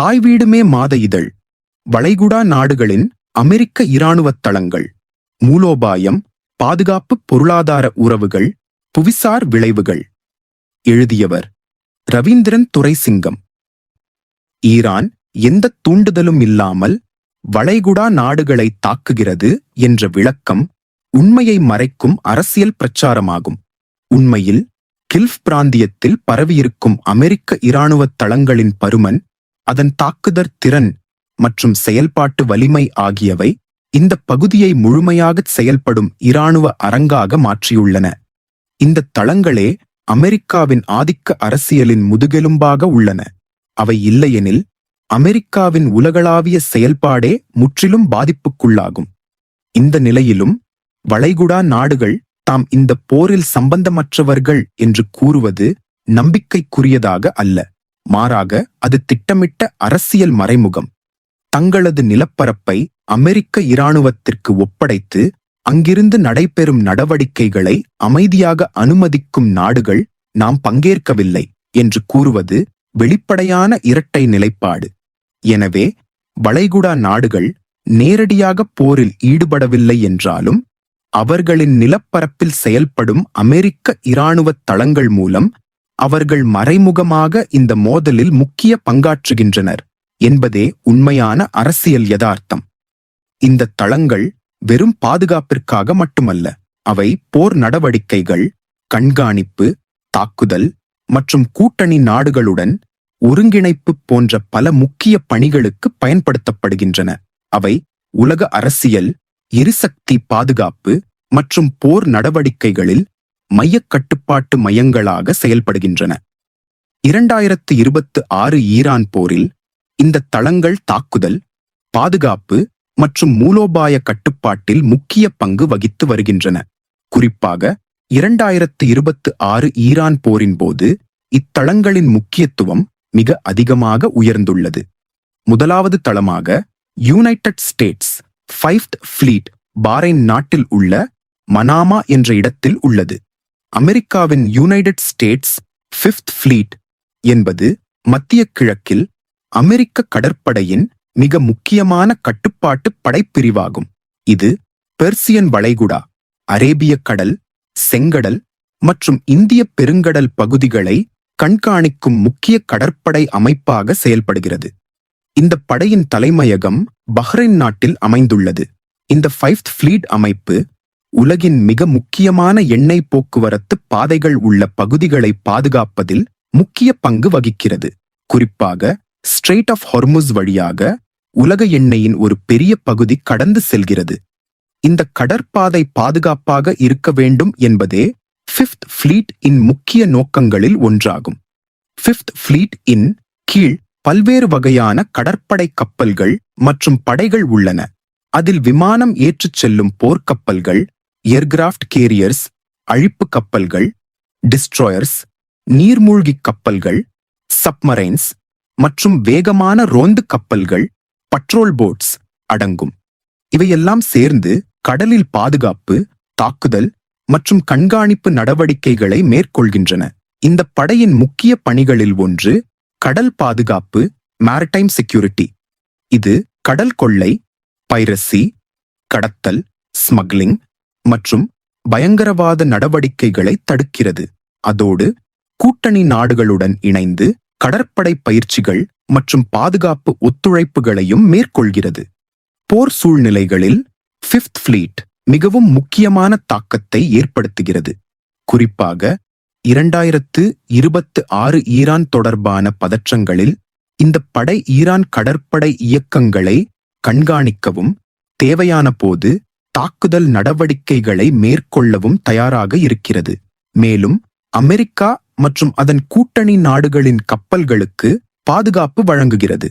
தாய் வீடுமே மாத இதழ், வளைகுடா நாடுகளின் அமெரிக்க இராணுவத் தளங்கள், மூலோபாயம், பாதுகாப்பு, பொருளாதார உறவுகள், புவிசார் விளைவுகள். எழுதியவர் ரவீந்திரன் துரைசிங்கம். ஈரான் எந்த தூண்டுதலும் இல்லாமல் வளைகுடா நாடுகளை தாக்குகிறது என்ற விளக்கம் உண்மையை மறைக்கும் அரசியல் பிரச்சாரமாகும். உண்மையில் கில்ஃப் பிராந்தியத்தில் பரவியிருக்கும் அமெரிக்க இராணுவத் தளங்களின் பருமன், அதன் தாக்குதற் திறன் மற்றும் செயல்பாட்டு வலிமை ஆகியவை இந்த பகுதியை முழுமையாக செயல்படும் இராணுவ அரங்காக மாற்றியுள்ளன. இந்த தளங்களே அமெரிக்காவின் ஆதிக்க அரசியலின் முதுகெலும்பாக உள்ளன. அவை இல்லையெனில் அமெரிக்காவின் உலகளாவிய செயல்பாடே முற்றிலும் பாதிப்புக்குள்ளாகும். இந்த நிலையிலும் வளைகுடா நாடுகள் தாம் இந்த போரில் சம்பந்தமற்றவர்கள் என்று கூறுவது நம்பிக்கைக்குரியதாக அல்ல. மாறாக அது திட்டமிட்ட அரசியல் மறைமுகம். தங்களது நிலப்பரப்பை அமெரிக்க இராணுவத்திற்கு ஒப்படைத்து அங்கிருந்து நடைபெறும் நடவடிக்கைகளை அமைதியாக அனுமதிக்கும் நாடுகள் நாம் பங்கேற்கவில்லை என்று கூறுவது வெளிப்படையான இரட்டை நிலைப்பாடு. எனவே வளைகுடா நாடுகள் நேரடியாக போரில் ஈடுபடவில்லை என்றாலும் அவர்களின் நிலப்பரப்பில் செயல்படும் அமெரிக்க இராணுவத் தளங்கள் மூலம் அவர்கள் மறைமுகமாக இந்த மோதலில் முக்கிய பங்காற்றுகின்றனர் என்பதே உண்மையான அரசியல் யதார்த்தம். இந்த தளங்கள் வெறும் பாதுகாப்பிற்காக மட்டுமல்ல, அவை போர் நடவடிக்கைகள், கண்காணிப்பு, தாக்குதல் மற்றும் கூட்டணி நாடுகளுடன் ஒருங்கிணைப்பு போன்ற பல முக்கிய பணிகளுக்கு பயன்படுத்தப்படுகின்றன. அவை உலக அரசியல், எரிசக்தி பாதுகாப்பு மற்றும் போர் நடவடிக்கைகளில் மையக் கட்டுப்பாட்டு மையங்களாக செயல்படுகின்றன. 2026 ஈரான் போரில் இந்த தளங்கள் தாக்குதல், பாதுகாப்பு மற்றும் மூலோபாய கட்டுப்பாட்டில் முக்கிய பங்கு வகித்து வருகின்றன. குறிப்பாக 2026 ஈரான் போரின் போது இத்தளங்களின் முக்கியத்துவம் மிக அதிகமாக உயர்ந்துள்ளது. முதலாவது தளமாக United states 5th pleat Bahrain நாட்டில் உள்ள மனாமா என்ற இடத்தில் உள்ளது. அமெரிக்காவின் யுனைடெட் ஸ்டேட்ஸ் 5th ஃப்ளீட் என்பது மத்திய கிழக்கில் அமெரிக்க கடற்படையின் மிக முக்கியமான கட்டுப்பாட்டு படைப்பிரிவாகும். இது பெர்சியன் வளைகுடா, அரேபிய கடல், செங்கடல் மற்றும் இந்திய பெருங்கடல் பகுதிகளை கண்காணிக்கும் முக்கிய கடற்படை அமைப்பாக செயல்படுகிறது. இந்த படையின் தலைமையகம் பஹ்ரைன் நாட்டில் அமைந்துள்ளது. இந்த 5th ஃப்ளீட் அமைப்பு உலகின் மிக முக்கியமான எண்ணெய் போக்குவரத்து பாதைகள் உள்ள பகுதிகளை பாதுகாப்பதில் முக்கிய பங்கு வகிக்கிறது. குறிப்பாக ஸ்ட்ரெய்ட் ஆஃப் ஹொர்முஸ் வழியாக உலக எண்ணெயின் ஒரு பெரிய பகுதி கடந்து செல்கிறது. இந்த கடற்பாதை பாதுகாப்பாக இருக்க வேண்டும் என்பதே 5th ஃப்ளீட் இன் முக்கிய நோக்கங்களில் ஒன்றாகும். 5th ஃப்ளீட் இன் கீழ் பல்வேறு வகையான கடற்படை கப்பல்கள் மற்றும் படைகள் உள்ளன. அதில் விமானம் ஏற்றுச் செல்லும் போர்க்கப்பல்கள், ஏர்கிராஃப்ட் கேரியர்ஸ், அழிப்பு கப்பல்கள், டிஸ்ட்ராயர்ஸ், நீர்மூழ்கி கப்பல்கள், சப்மரைன்ஸ் மற்றும் வேகமான ரோந்து கப்பல்கள், பட்ரோல் போட்ஸ் அடங்கும். இவையெல்லாம் சேர்ந்து கடலில் பாதுகாப்பு, தாக்குதல் மற்றும் கண்காணிப்பு நடவடிக்கைகளை மேற்கொள்கின்றன. இந்த படையின் முக்கிய பணிகளில் ஒன்று கடல் பாதுகாப்பு, மேரிடைம் செக்யூரிட்டி. இது கடல் கொள்ளை, பைரசி, கடத்தல், ஸ்மக்லிங் மற்றும் பயங்கரவாத நடவடிக்கைகளை தடுக்கிறது. அதோடு கூட்டணி நாடுகளுடன் இணைந்து கடற்படை பயிற்சிகள் மற்றும் பாதுகாப்பு ஒத்துழைப்புகளையும் மேற்கொள்கிறது. போர் சூழ்நிலைகளில் 5th ஃப்ளீட் மிகவும் முக்கியமான தாக்கத்தை ஏற்படுத்துகிறது. குறிப்பாக 2026 ஈரான் தொடர்பான பதற்றங்களில் இந்த படை ஈரான் கடற்படை இயக்கங்களை கண்காணிக்கவும் தேவையான போது தாக்குதல் நடவடிக்கைகளை மேற்கொள்ளவும் தயாராக இருக்கிறது. மேலும் அமெரிக்கா மற்றும் அதன் கூட்டணி நாடுகளின் கப்பல்களுக்கு பாதுகாப்பு வழங்குகிறது.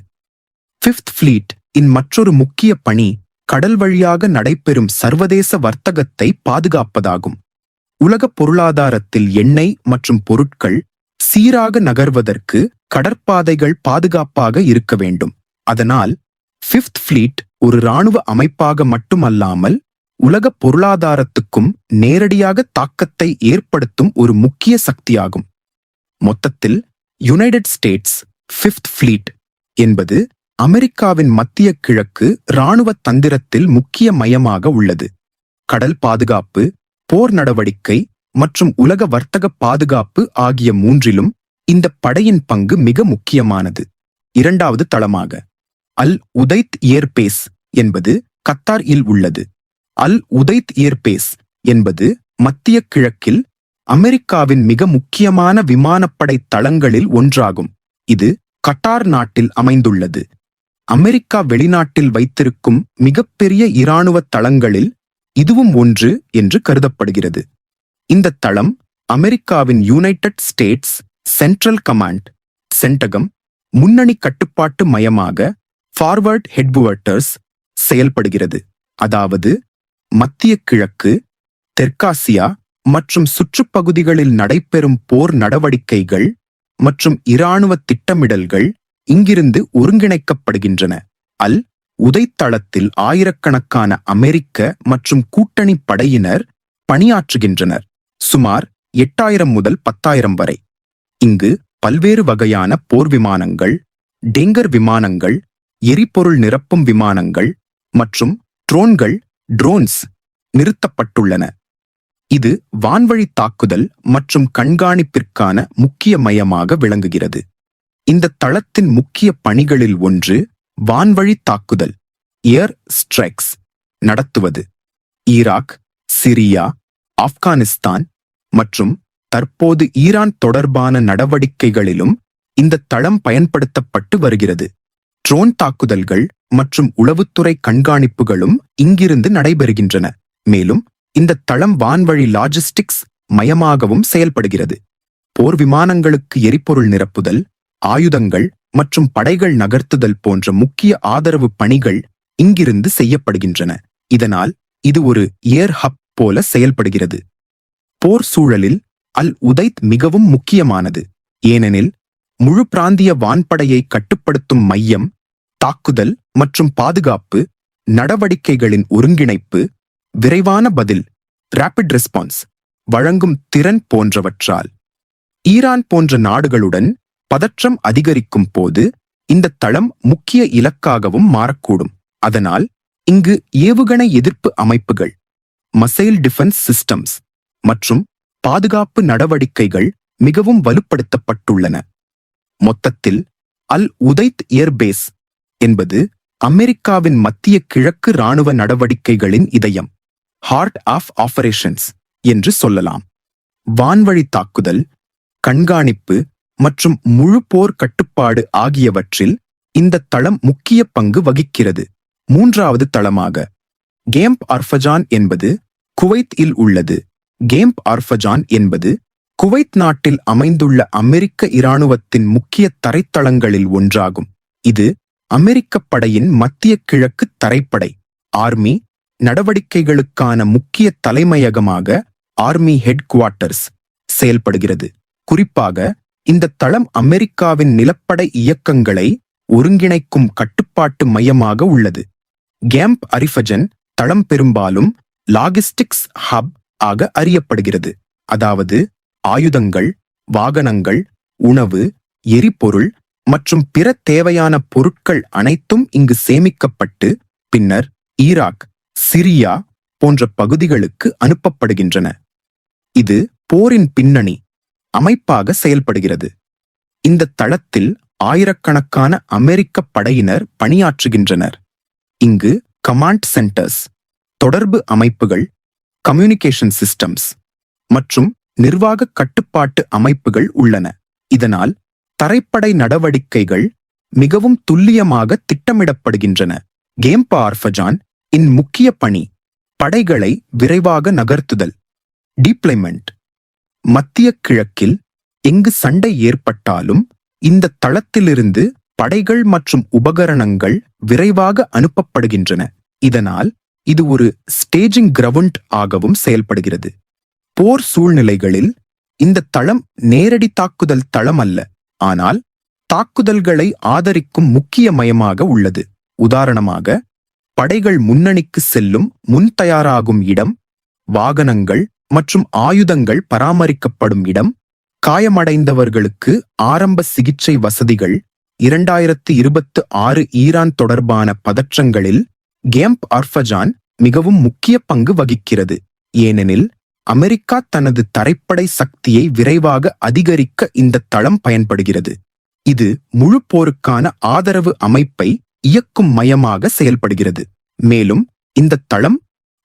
5th ஃப்ளீட் இன் மற்றொரு முக்கிய பணி கடல் வழியாக நடைபெறும் சர்வதேச வர்த்தகத்தை பாதுகாப்பதாகும். உலக பொருளாதாரத்தில் எண்ணெய் மற்றும் பொருட்கள் சீராக நகர்வதற்கு கடற்பாதைகள் பாதுகாப்பாக இருக்க வேண்டும். அதனால் 5th ஃப்ளீட் ஒரு இராணுவ அமைப்பாக மட்டுமல்லாமல் உலக பொருளாதாரத்துக்கும் நேரடியாக தாக்கத்தை ஏற்படுத்தும் ஒரு முக்கிய சக்தியாகும். மொத்தத்தில் யுனைடெட் ஸ்டேட்ஸ் 5th ஃப்ளீட் என்பது அமெரிக்காவின் மத்திய கிழக்கு இராணுவ தந்திரத்தில் முக்கிய மையமாக உள்ளது. கடல் பாதுகாப்பு, போர் நடவடிக்கை மற்றும் உலக வர்த்தக பாதுகாப்பு ஆகிய மூன்றிலும் இந்த படையின் பங்கு மிக முக்கியமானது. இரண்டாவது தளமாக அல் உதைத் ஏர்பேஸ் என்பது கத்தார் இல் உள்ளது. அல் உதைத் ஏர்பேஸ் என்பது மத்திய கிழக்கில் அமெரிக்காவின் மிக முக்கியமான விமானப்படை தளங்களில் ஒன்றாகும். இது கட்டார் நாட்டில் அமைந்துள்ளது. அமெரிக்கா வெளிநாட்டில் வைத்திருக்கும் மிகப்பெரிய இராணுவ தளங்களில் இதுவும் ஒன்று என்று கருதப்படுகிறது. இந்த தளம் அமெரிக்காவின் யுனைடெட் ஸ்டேட்ஸ் சென்ட்ரல் கமாண்ட் சென்டகம் முன்னணி கட்டுப்பாட்டு மையமாக ஃபார்வர்ட் ஹெட்குவார்ட்டர்ஸ் செயல்படுகிறது. அதாவது மத்திய கிழக்கு, தெற்காசியா மற்றும் சுற்றுப்பகுதிகளில் நடைபெறும் போர் நடவடிக்கைகள் மற்றும் இராணுவ திட்டமிடல்கள் இங்கிருந்து ஒருங்கிணைக்கப்படுகின்றன. அல் உதைத் தளத்தில் ஆயிரக்கணக்கான அமெரிக்க மற்றும் கூட்டணி படையினர் பணியாற்றுகின்றனர், சுமார் 8000 முதல் 10,000 வரை. இங்கு பல்வேறு வகையான போர் விமானங்கள், டேங்கர் விமானங்கள், எரிபொருள் நிரப்பும் விமானங்கள் மற்றும் ட்ரோன்ஸ் நிறுத்தப்பட்டுள்ளன. இது வான்வழி தாக்குதல் மற்றும் கண்காணிப்பிற்கான முக்கிய மையமாக விளங்குகிறது. இந்த தளத்தின் முக்கிய பணிகளில் ஒன்று வான்வழி தாக்குதல் ஏர் ஸ்ட்ரைக்ஸ் நடத்துவது. ஈராக், சிரியா, ஆப்கானிஸ்தான் மற்றும் தற்போது ஈரான் தொடர்பான நடவடிக்கைகளிலும் இந்த தளம் பயன்படுத்தப்பட்டு வருகிறது. ட்ரோன் தாக்குதல்கள் மற்றும் உளவுத்துறை கண்காணிப்புகளும் இங்கிருந்து நடைபெறுகின்றன. மேலும் இந்த தளம் வான்வழி லாஜிஸ்டிக்ஸ் மையமாகவும் செயல்படுகிறது. போர் விமானங்களுக்கு எரிபொருள் நிரப்புதல், ஆயுதங்கள் மற்றும் படைகள் நகர்த்துதல் போன்ற முக்கிய ஆதரவு பணிகள் இங்கிருந்து செய்யப்படுகின்றன. இதனால் இது ஒரு ஏர் ஹப் போல செயல்படுகிறது. போர் சூழலில் அல் உதைத் மிகவும் முக்கியமானது. ஏனெனில் முழு பிராந்திய வான்படையை கட்டுப்படுத்தும் மையம், தாக்குதல் மற்றும் பாதுகாப்பு நடவடிக்கைகளின் ஒருங்கிணைப்பு, விரைவான பதில் ராபிட் ரெஸ்பான்ஸ் வழங்கும் திறன் போன்றவற்றால் ஈரான் போன்ற நாடுகளுடன் பதற்றம் அதிகரிக்கும் போது இந்த தளம் முக்கிய இலக்காகவும் மாறக்கூடும். அதனால் இங்கு ஏவுகணை எதிர்ப்பு அமைப்புகள், மசைல் டிஃபென்ஸ் சிஸ்டம்ஸ் மற்றும் பாதுகாப்பு நடவடிக்கைகள் மிகவும் வலுப்படுத்தப்பட்டுள்ளன. மொத்தத்தில் அல் உதைத் ஏர்பேஸ் என்பது அமெரிக்காவின் மத்திய கிழக்கு இராணுவ நடவடிக்கைகளின் இதயம், ஹார்ட் ஆஃப் ஆபரேஷன்ஸ் என்று சொல்லலாம். வான்வழி தாக்குதல், கண்காணிப்பு மற்றும் முழு போர் கட்டுப்பாடு ஆகியவற்றில் இந்த தளம் முக்கிய பங்கு வகிக்கிறது. மூன்றாவது தளமாக கேம்ப் அர்ஃபஜான் என்பது குவைத் இல் உள்ளது. கேம்ப் அர்ஃபஜான் என்பது குவைத் நாட்டில் அமைந்துள்ள அமெரிக்க இராணுவத்தின் முக்கிய தரைத்தளங்களில் ஒன்றாகும். இது அமெரிக்க படையின் மத்திய கிழக்கு தரைப்படை ஆர்மி நடவடிக்கைகளுக்கான முக்கிய தலைமையகமாக ஆர்மி ஹெட் குவார்ட்டர்ஸ் செயல்படுகிறது. குறிப்பாக இந்த தளம் அமெரிக்காவின் நிலப்படை இயக்கங்களை ஒருங்கிணைக்கும் கட்டுப்பாட்டு மையமாக உள்ளது. கேம்ப் அரிஃபஜன் தளம் பெரும்பாலும் லாஜிஸ்டிக்ஸ் ஹப் ஆக அறியப்படுகிறது. அதாவது ஆயுதங்கள், வாகனங்கள், உணவு, எரிபொருள் மற்றும் பிற தேவையான பொருட்கள் அனைத்தும் இங்கு சேமிக்கப்பட்டு பின்னர் ஈராக், சிரியா போன்ற பகுதிகளுக்கு அனுப்பப்படுகின்றன. இது போரின் பின்னணி அமைப்பாக செயல்படுகிறது. இந்த தளத்தில் ஆயிரக்கணக்கான அமெரிக்க படையினர் பணியாற்றுகின்றனர். இங்கு கமாண்ட் சென்டர்ஸ், தொடர்பு அமைப்புகள், கம்யூனிகேஷன் சிஸ்டம்ஸ் மற்றும் நிர்வாக கட்டுப்பாட்டு அமைப்புகள் உள்ளன. இதனால் தரைப்படை நடவடிக்கைகள் மிகவும் துல்லியமாக திட்டமிடப்படுகின்றன. கேம்ப் அர்ஃபஜான் இன் முக்கிய பணி படைகளை விரைவாக நகர்த்துதல், டிப்ளாய்மெண்ட். மத்திய கிழக்கில் எங்கு சண்டை ஏற்பட்டாலும் இந்த தளத்திலிருந்து படைகள் மற்றும் உபகரணங்கள் விரைவாக அனுப்பப்படுகின்றன. இதனால் இது ஒரு ஸ்டேஜிங் கிரவுண்ட் ஆகவும் செயல்படுகிறது. போர் சூழ்நிலைகளில் இந்த தளம் நேரடி தாக்குதல் தளம் அல்ல, ஆனால் தாக்குதல்களை ஆதரிக்கும் முக்கிய மையமாக உள்ளது. உதாரணமாக, படைகள் முன்னணிக்கு செல்லும் முன் தயாராகும் இடம், வாகனங்கள் மற்றும் ஆயுதங்கள் பராமரிக்கப்படும் இடம், காயமடைந்தவர்களுக்கு ஆரம்ப சிகிச்சை வசதிகள் 2026 ஈரான் தொடர்பான பதற்றங்களில் கேம்ப் ஆர்ஃபஜான் மிகவும் முக்கிய பங்கு வகிக்கிறது. ஏனெனில் அமெரிக்கா தனது தரைப்படை சக்தியை விரைவாக அதிகரிக்க இந்த தளம் பயன்படுகிறது. இது முழு போருக்கான ஆதரவு அமைப்பை இயக்கும் மையமாக செயல்படுகிறது. மேலும் இந்த தளம்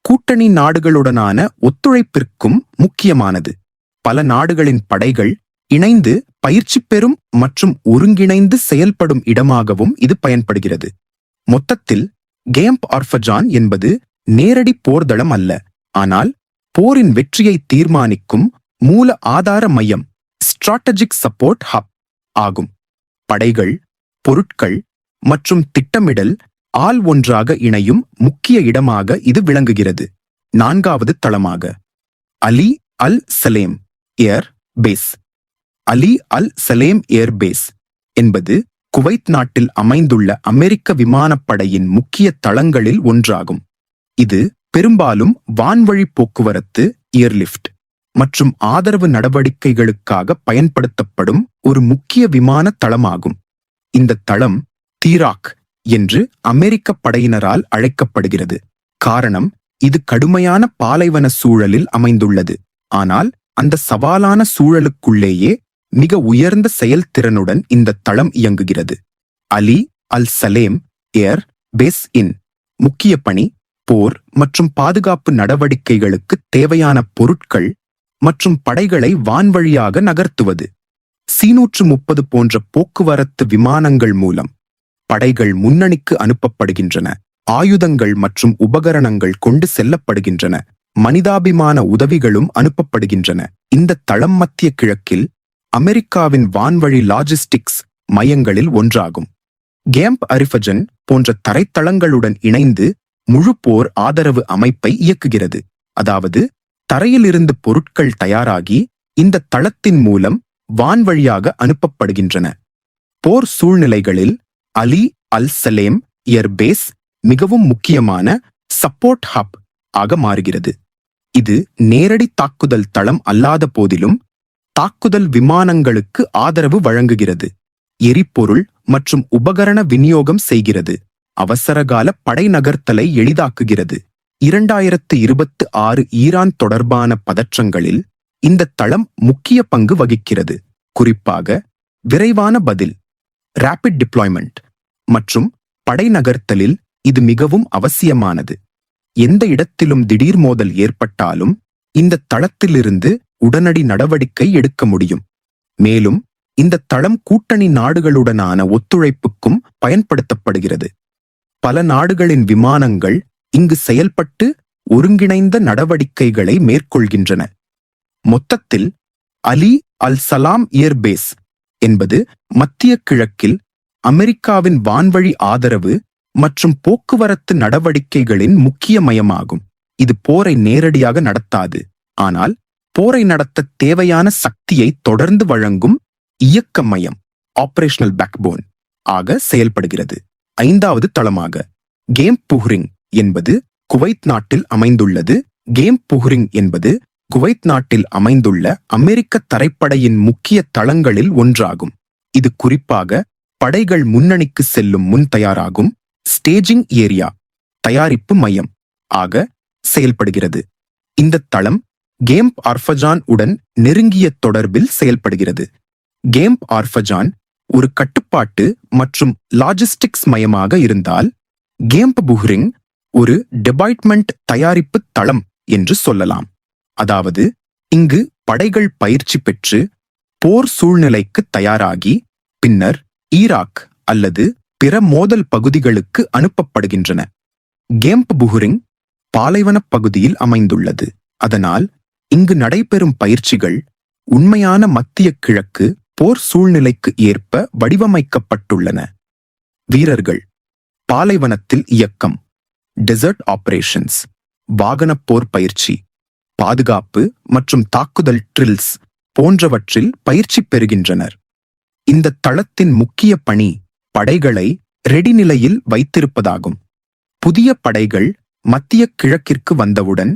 கூட்டணி நாடுகளுடனான ஒத்துழைப்பிற்கும் முக்கியமானது. பல நாடுகளின் படைகள் இணைந்து பயிற்சி பெறும் மற்றும் ஒருங்கிணைந்து செயல்படும் இடமாகவும் இது பயன்படுகிறது. மொத்தத்தில் கேம்ப் ஆர்ஃபஜான் என்பது நேரடி போர்தளம் அல்ல, ஆனால் போரின் வெற்றியை தீர்மானிக்கும் மூல ஆதார மையம், ஸ்ட்ராட்டஜிக் சப்போர்ட் ஹப் ஆகும். படைகள், பொருட்கள் மற்றும் திட்டமிடல் ஆல் ஒன்றாக இணையும் முக்கிய இடமாக இது விளங்குகிறது. 4வது தளமாக அலி அல் சலேம் ஏர் பேஸ். அலி அல் சலேம் ஏர் பேஸ் என்பது குவைத் நாட்டில் அமைந்துள்ள அமெரிக்க விமானப்படையின் முக்கிய தளங்களில் ஒன்றாகும். இது பெரும்பாலும் வான்வழி போக்குவரத்து, ஏர்லிஃப்ட் மற்றும் ஆதரவு நடவடிக்கைகளுக்காக பயன்படுத்தப்படும் ஒரு முக்கிய விமான தளமாகும். இந்த தளம் தீராக் என்று அமெரிக்க படையினரால் அழைக்கப்படுகிறது. காரணம், இது கடுமையான பாலைவன சூழலில் அமைந்துள்ளது. ஆனால் அந்த சவாலான சூழலுக்குள்ளேயே மிக உயர்ந்த செயல்திறனுடன் இந்த தளம் இயங்குகிறது. அலி அல் சலேம் ஏர் பேஸ் இன் முக்கிய பணி போர் மற்றும் பாதுகாப்பு நடவடிக்கைகளுக்கு தேவையான பொருட்கள் மற்றும் படைகளை வான்வழியாக நகர்த்துவது. C-130 போன்ற போக்குவரத்து விமானங்கள் மூலம் படைகள் முன்னணிக்கு அனுப்பப்படுகின்றன. ஆயுதங்கள் மற்றும் உபகரணங்கள் கொண்டு செல்லப்படுகின்றன. மனிதாபிமான உதவிகளும் அனுப்பப்படுகின்றன. இந்த தளம் மத்திய கிழக்கில் அமெரிக்காவின் வான்வழி லாஜிஸ்டிக்ஸ் மையங்களில் ஒன்றாகும். கேம்ப் ஆர்ஃபஜான் போன்ற தரைத்தளங்களுடன் இணைந்து முழு போர் ஆதரவு அமைப்பை இயக்குகிறது. அதாவது தரையிலிருந்து பொருட்கள் தயாராகி இந்த தளத்தின் மூலம் வான்வழியாக அனுப்பப்படுகின்றன. போர் சூழ்நிலைகளில் அலி அல் சலேம் ஏர் பேஸ் மிகவும் முக்கியமான சப்போர்ட் ஹப் ஆக மாறுகிறது. இது நேரடி தாக்குதல் தளம் அல்லாத போதிலும் தாக்குதல் விமானங்களுக்கு ஆதரவு வழங்குகிறது. எரிபொருள் மற்றும் உபகரண விநியோகம் செய்கிறது. அவசரகால படை நகர்த்தலை எளிதாக்குகிறது. 2026 ஈரான் தொடர்பான பதற்றங்களில் இந்த தளம் முக்கிய பங்கு வகிக்கிறது. குறிப்பாக விரைவான பதில், ரேபிட் டிப்ளாய்மெண்ட் மற்றும் படை நகர்த்தலில் இது மிகவும் அவசியமானது. எந்த இடத்திலும் திடீர் மோதல் ஏற்பட்டாலும் இந்த தளத்திலிருந்து உடனடி நடவடிக்கை எடுக்க முடியும். மேலும் இந்த தளம் கூட்டணி நாடுகளுடனான ஒத்துழைப்புக்கும் பயன்படுத்தப்படுகிறது. பல நாடுகளின் விமானங்கள் இங்கு செயல்பட்டு ஒருங்கிணைந்த நடவடிக்கைகளை மேற்கொள்கின்றன. மொத்தத்தில் அலி அல் சலாம் ஏர் பேஸ் என்பது மத்திய கிழக்கில் அமெரிக்காவின் வான்வழி ஆதரவு மற்றும் போக்குவரத்து நடவடிக்கைகளின் முக்கிய மையமாகும். இது போரை நேரடியாக நடத்தாது, ஆனால் போரை நடத்த தேவையான சக்தியை தொடர்ந்து வழங்கும் இயக்க மையம், ஆபரேஷனல் பேக்போன் ஆக செயல்படுகிறது. 5வது தளமாக கேம்ப் புஹ்ரிங் என்பது குவைத் நாட்டில் அமைந்துள்ளது. கேம்ப் புஹ்ரிங் என்பது குவைத் நாட்டில் அமைந்துள்ள அமெரிக்க தரைப்படையின் முக்கிய தளங்களில் ஒன்றாகும். இது குறிப்பாக படைகள் முன்னணிக்கு செல்லும் முன் தயாராகும் ஸ்டேஜிங் ஏரியா, தயாரிப்பு மையம் ஆக செயல்படுகிறது. இந்த தளம் கேம்ப் ஆர்ஃபஜான் உடன் நெருங்கிய தொடர்பில் செயல்படுகிறது. கேம்ப் ஆர்ஃபஜான் ஒரு கட்டுப்பாட்டு மற்றும் லாஜிஸ்டிக்ஸ் மையமாக இருந்தால், கேம்ப் புஹ்ரிங் ஒரு டெபாய்ட்மெண்ட் தயாரிப்பு தளம் என்று சொல்லலாம். அதாவது இங்கு படைகள் பயிற்சி பெற்று போர் சூழ்நிலைக்கு தயாராகி பின்னர் ஈராக் அல்லது பிற மோதல் பகுதிகளுக்கு அனுப்பப்படுகின்றன. கேம்ப் புஹ்ரிங் பாலைவனப் பகுதியில் அமைந்துள்ளது. அதனால் இங்கு நடைபெறும் பயிற்சிகள் உண்மையான மத்திய கிழக்கு போர் சூழ்நிலைக்கு ஏற்ப வடிவமைக்கப்பட்டுள்ளன. வீரர்கள், பாலைவனத்தில் இயக்கம், டெசர்ட் ஆபரேஷன்ஸ், வாகனப் போர் பயிற்சி, பாதுகாப்பு மற்றும் தாக்குதல் ட்ரில்ஸ் போன்றவற்றில் பயிற்சி பெறுகின்றனர். இந்த தளத்தின் முக்கிய பணி படைகளை ரெடி நிலையில் வைத்திருப்பதாகும். புதிய படைகள் மத்திய கிழக்கிற்கு வந்தவுடன்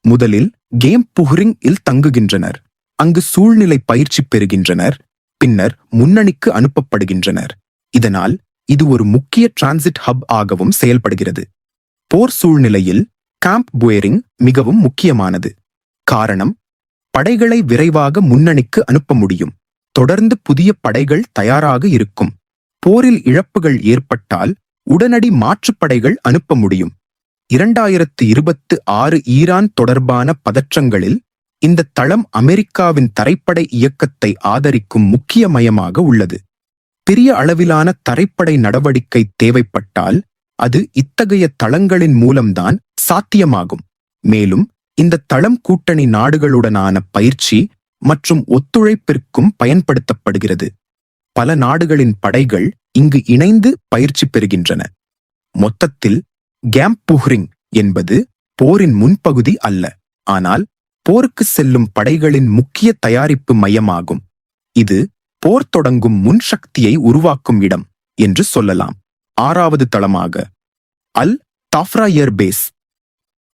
முதலில் கேம்ப் புஹ்ரிங் இல் தங்குகின்றனர். அங்கு சூழ்நிலை பயிற்சி பெறுகின்றனர். பின்னர் முன்னணிக்கு அனுப்பப்படுகின்றனர். இதனால் இது ஒரு முக்கிய டிரான்சிட் ஹப் ஆகவும் செயல்படுகிறது. போர் சூழ்நிலையில் கேம்ப் புயரிங் மிகவும் முக்கியமானது. காரணம், படைகளை விரைவாக முன்னணிக்கு அனுப்ப முடியும். தொடர்ந்து புதிய படைகள் தயாராக இருக்கும். போரில் இழப்புகள் ஏற்பட்டால் உடனடி மாற்றுப்படைகள் அனுப்ப முடியும். 2026 ஈரான் தொடர்பான பதற்றங்களில் இந்த தளம் அமெரிக்காவின் தரைப்படை இயக்கத்தை ஆதரிக்கும் முக்கிய மையமாக உள்ளது. பெரிய அளவிலான தரைப்படை நடவடிக்கை தேவைப்பட்டால் அது இத்தகைய தளங்களின் மூலம்தான் சாத்தியமாகும். மேலும் இந்த தளம் கூட்டணி நாடுகளுடனான பயிற்சி மற்றும் ஒத்துழைப்பிற்கும் பயன்படுத்தப்படுகிறது. பல நாடுகளின் படைகள் இங்கு இணைந்து பயிற்சி பெறுகின்றன. மொத்தத்தில் கேம்ப் புஹ்ரிங் என்பது போரின் முன்பகுதி அல்ல, ஆனால் போருக்கு செல்லும் படைகளின் முக்கிய தயாரிப்பு மையமாகும். இது போர் தொடங்கும் முன் சக்தியை உருவாக்கும் இடம் என்று சொல்லலாம். 6வது தளமாக அல் தாஃப்ரா ஏர் பேஸ்.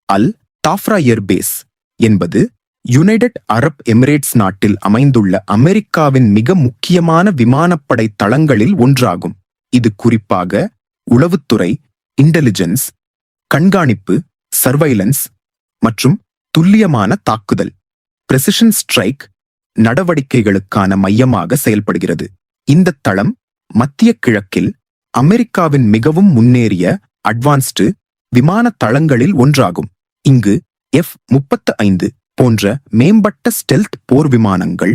அல் தாஃப்ரா ஏர் பேஸ் என்பது யுனைடெட் அரப் எமிரேட்ஸ் நாட்டில் அமைந்துள்ள அமெரிக்காவின் மிக முக்கியமான விமானப்படை தளங்களில் ஒன்றாகும். இது குறிப்பாக உளவுத்துறை, இன்டெலிஜென்ஸ், கண்காணிப்பு, சர்வைலன்ஸ் மற்றும் துல்லியமான தாக்குதல் பிரெசிஷன் ஸ்ட்ரைக் நடவடிக்கைகளுக்கான மையமாக செயல்படுகிறது. இந்த தளம் மத்திய கிழக்கில் அமெரிக்காவின் மிகவும் முன்னேறிய அட்வான்ஸ்டு விமான தளங்களில் ஒன்றாகும். இங்கு F-35 போன்ற மேம்பட்ட ஸ்டெல்த் போர் விமானங்கள்,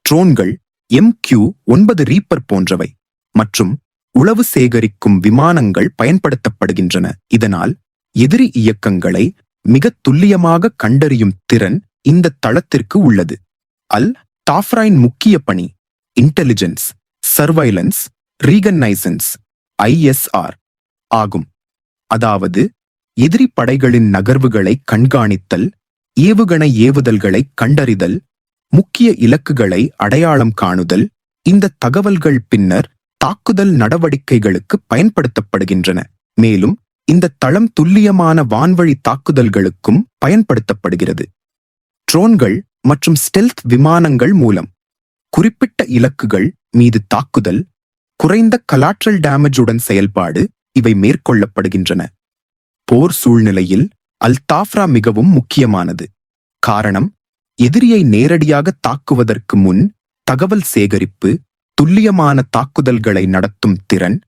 ட்ரோன்கள், MQ-9 ரீப்பர் போன்றவை மற்றும் உளவு சேகரிக்கும் விமானங்கள் பயன்படுத்தப்படுகின்றன. இதனால் எதிரி இயக்கங்களை மிக துல்லியமாக கண்டறியும் திறன் இந்த தளத்திற்கு உள்ளது. அல் தாஃப்ராயின் முக்கிய பணி இன்டெலிஜென்ஸ், சர்வைலன்ஸ், ரீகனைசன்ஸ் ISR ஆகும். அதாவது எதிரி படைகளின் நகர்வுகளை கண்காணித்தல், ஏவுகணை ஏவுதல்களை கண்டறிதல், முக்கிய இலக்குகளை அடையாளம் காணுதல். இந்த தகவல்கள் பின்னர் தாக்குதல் நடவடிக்கைகளுக்கு பயன்படுத்தப்படுகின்றன. மேலும் இந்த தளம் துல்லியமான வான்வழி தாக்குதல்களுக்கும் பயன்படுத்தப்படுகிறது. ட்ரோன்கள் மற்றும் ஸ்டெல்த் விமானங்கள் மூலம் குறிப்பிட்ட இலக்குகள் மீது தாக்குதல், குறைந்த கலாட்ரல் டேமேஜுடன் செயல்பாடு இவை மேற்கொள்ளப்படுகின்றன. போர் சூழ்நிலையில் அல் தாஃப்ரா மிகவும் முக்கியமானது. காரணம், எதிரியை நேரடியாக தாக்குவதற்கு முன் தகவல் சேகரிப்பு, துல்லியமான தாக்குதல்களை நடத்தும் திறன்,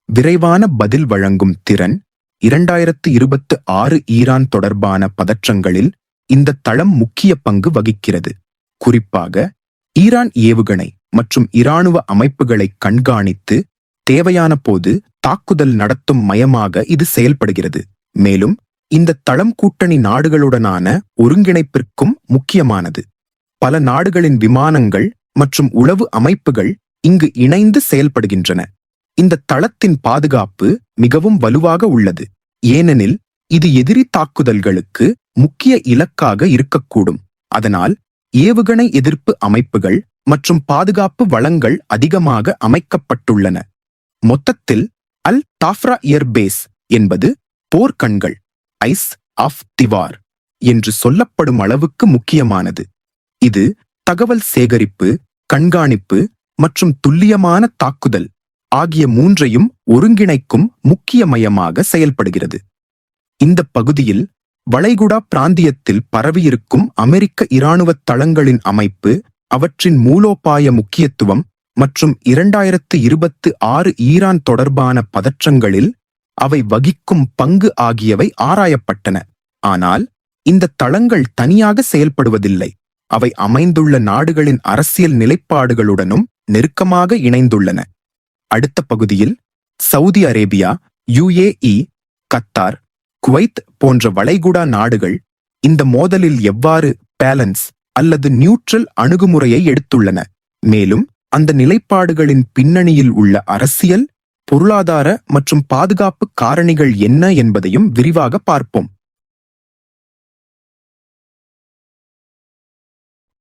விரைவான பதில் வழங்கும் திறன். 2026 ஈரான் தொடர்பான பதற்றங்களில் இந்த தளம் முக்கிய பங்கு வகிக்கிறது. குறிப்பாக ஈரான் ஏவுகணை மற்றும் இராணுவ அமைப்புகளை கண்காணித்து தேவையான போது தாக்குதல் நடத்தும் மையமாக இது செயல்படுகிறது. மேலும் இந்த தளம் கூட்டணி நாடுகளுடனான ஒருங்கிணைப்பிற்கும் முக்கியமானது. பல நாடுகளின் விமானங்கள் மற்றும் உளவு அமைப்புகள் இங்கு இணைந்து செயல்படுகின்றன. இந்த தளத்தின் பாதுகாப்பு மிகவும் வலுவாக உள்ளது, ஏனெனில் இது எதிரி தாக்குதல்களுக்கு முக்கிய இலக்காக இருக்கக்கூடும். அதனால் ஏவுகணை எதிர்ப்பு அமைப்புகள் மற்றும் பாதுகாப்பு வளங்கள் அதிகமாக அமைக்கப்பட்டுள்ளன. மொத்தத்தில் அல் தாஃப்ரா ஏர் பேஸ் என்பது போர்க்கண்கள், ஐஸ் ஆஃப் திவார் என்று சொல்லப்படும் அளவுக்கு முக்கியமானது. இது தகவல் சேகரிப்பு, கண்காணிப்பு மற்றும் துல்லியமான தாக்குதல் ஆகிய மூன்றையும் ஒருங்கிணைக்கும் முக்கிய மையமாக செயல்படுகிறது. இந்த பகுதியில் வளைகுடா பிராந்தியத்தில் பரவியிருக்கும் அமெரிக்க இராணுவ தளங்களின் அமைப்பு, அவற்றின் மூலோபாய முக்கியத்துவம் மற்றும் 2026 ஈரான் தொடர்பான பதற்றங்களில் அவை வகிக்கும் பங்கு ஆகியவை ஆராயப்பட்டன. ஆனால் இந்த தளங்கள் தனியாக செயல்படுவதில்லை. அவை அமைந்துள்ள நாடுகளின் அரசியல் நிலைப்பாடுகளுடனும் நெருக்கமாக இணைந்துள்ளன. அடுத்த பகுதியில் Saudi Arabia, UAE, Qatar, Kuwait போன்ற வளைகுடா நாடுகள் இந்த மோதலில் எவ்வாறு பேலன்ஸ் அல்லது நியூட்ரல் அணுகுமுறையை எடுத்துள்ளன, மேலும் அந்த நிலைப்பாடுகளின் பின்னணியில் உள்ள அரசியல், பொருளாதார மற்றும் பாதுகாப்பு காரணிகள் என்ன என்பதையும் விரிவாக பார்ப்போம்.